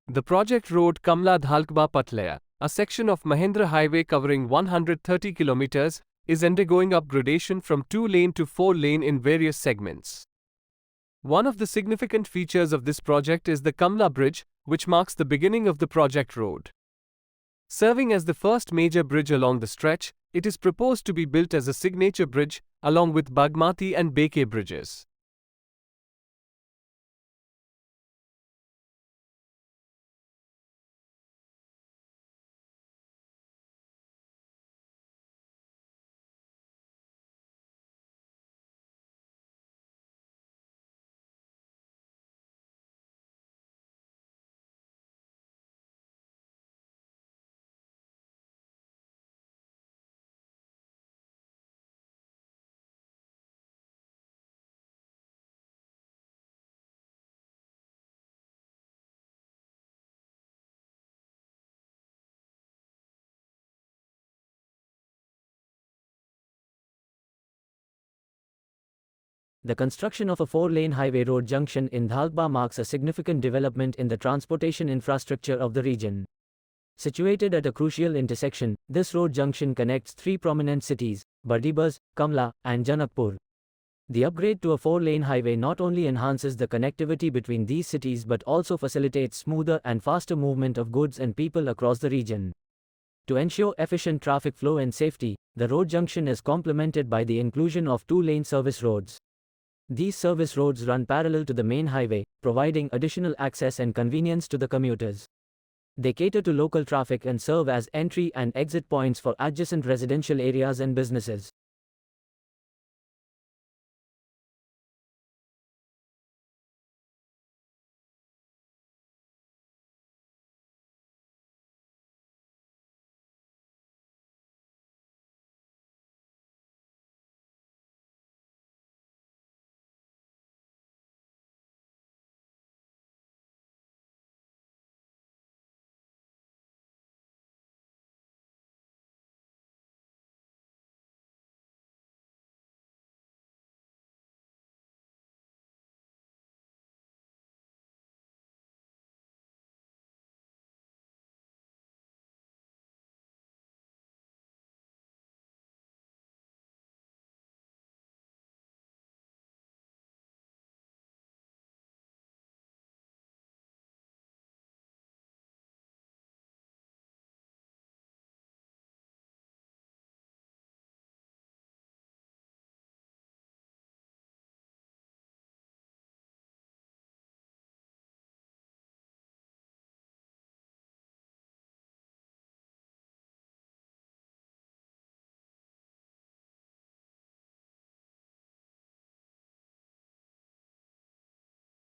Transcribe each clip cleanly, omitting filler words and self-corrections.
The project road Kamla Dhalkba Patlaya, a section of Mahindra Highway covering 130 kilometers, is undergoing upgradation from 2-lane to 4-lane in various segments. One of the significant features of this project is the Kamla Bridge, which marks the beginning of the project road. Serving as the first major bridge along the stretch, it is proposed to be built as a signature bridge, along with Bagmati and Beke bridges. The construction of a 4-lane highway road junction in Dhalkba marks a significant development in the transportation infrastructure of the region. Situated at a crucial intersection, this road junction connects three prominent cities, Bardibas, Kamla, and Janakpur. The upgrade to a 4-lane highway not only enhances the connectivity between these cities but also facilitates smoother and faster movement of goods and people across the region. To ensure efficient traffic flow and safety, the road junction is complemented by the inclusion of 2-lane service roads. These service roads run parallel to the main highway, providing additional access and convenience to the commuters. They cater to local traffic and serve as entry and exit points for adjacent residential areas and businesses.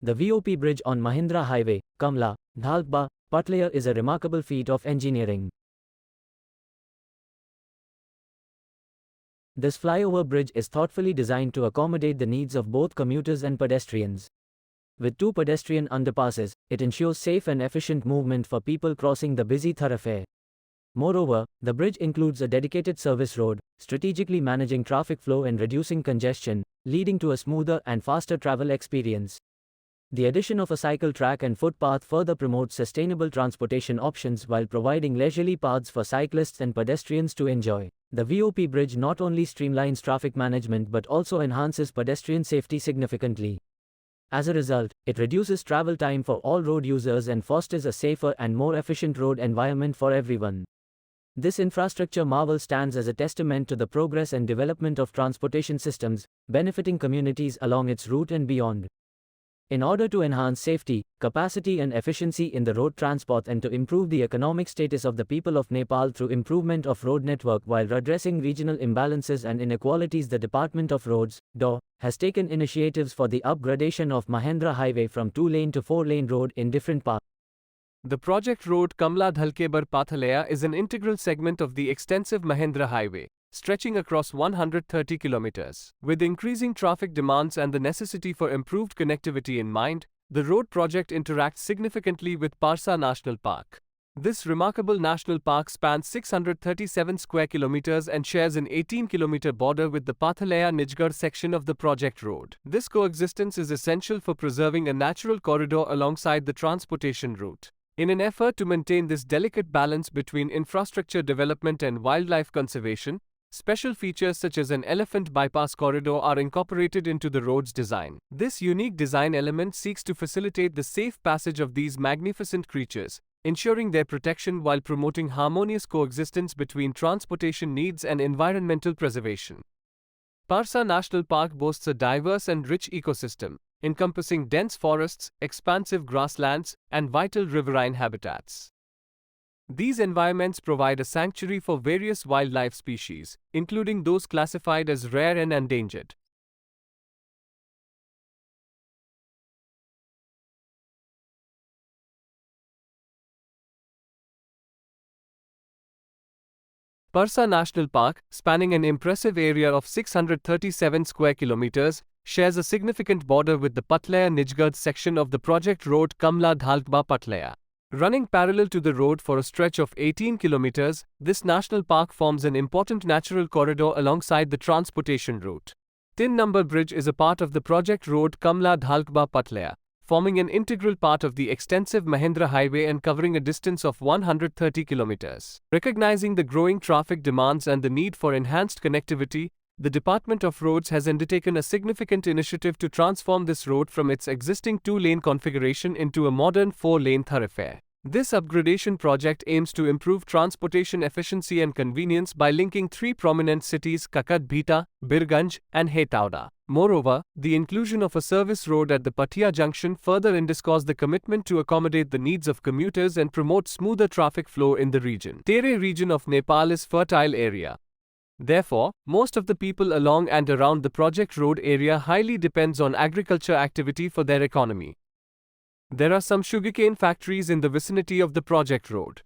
The VOP bridge on Mahindra Highway, Kamla, Dhalkba, Patlaya is a remarkable feat of engineering. This flyover bridge is thoughtfully designed to accommodate the needs of both commuters and pedestrians. With 2 pedestrian underpasses, it ensures safe and efficient movement for people crossing the busy thoroughfare. Moreover, the bridge includes a dedicated service road, strategically managing traffic flow and reducing congestion, leading to a smoother and faster travel experience. The addition of a cycle track and footpath further promotes sustainable transportation options while providing leisurely paths for cyclists and pedestrians to enjoy. The VOP bridge not only streamlines traffic management but also enhances pedestrian safety significantly. As a result, it reduces travel time for all road users and fosters a safer and more efficient road environment for everyone. This infrastructure marvel stands as a testament to the progress and development of transportation systems, benefiting communities along its route and beyond. In order to enhance safety, capacity and efficiency in the road transport and to improve the economic status of the people of Nepal through improvement of road network while addressing regional imbalances and inequalities, the Department of Roads, DO, has taken initiatives for the upgradation of Mahindra Highway from 2-lane to 4-lane road in different parts. The project road Kamla Dhalkebar Pathalaya is an integral segment of the extensive Mahindra Highway, stretching across 130 kilometers. With increasing traffic demands and the necessity for improved connectivity in mind, the road project interacts significantly with Parsa National Park. This remarkable national park spans 637 square kilometers and shares an 18-kilometer border with the Pathalaya-Nijgarh section of the project road. This coexistence is essential for preserving a natural corridor alongside the transportation route. In an effort to maintain this delicate balance between infrastructure development and wildlife conservation, special features such as an elephant bypass corridor are incorporated into the road's design. This unique design element seeks to facilitate the safe passage of these magnificent creatures, ensuring their protection while promoting harmonious coexistence between transportation needs and environmental preservation. Parsa National Park boasts a diverse and rich ecosystem, encompassing dense forests, expansive grasslands, and vital riverine habitats. These environments provide a sanctuary for various wildlife species, including those classified as rare and endangered. Parsa National Park, spanning an impressive area of 637 square kilometers, shares a significant border with the Patlaya-Nijgarh section of the project road Kamla Dhalkba Patlaya. Running parallel to the road for a stretch of 18 kilometers, this national park forms an important natural corridor alongside the transportation route. Tin Number Bridge is a part of the project road Kamla Dhalkba Patlaya, forming an integral part of the extensive Mahendra Highway and covering a distance of 130 kilometers. Recognizing the growing traffic demands and the need for enhanced connectivity, the Department of Roads has undertaken a significant initiative to transform this road from its existing 2-lane configuration into a modern 4-lane thoroughfare. This upgradation project aims to improve transportation efficiency and convenience by linking 3 prominent cities Kakadbhita, Birganj, and Hetauda. Moreover, the inclusion of a service road at the Patia junction further underscores the commitment to accommodate the needs of commuters and promote smoother traffic flow in the region. Tere region of Nepal is fertile area. Therefore, most of the people along and around the project road area highly depends on agriculture activity for their economy. There are some sugarcane factories in the vicinity of the project road.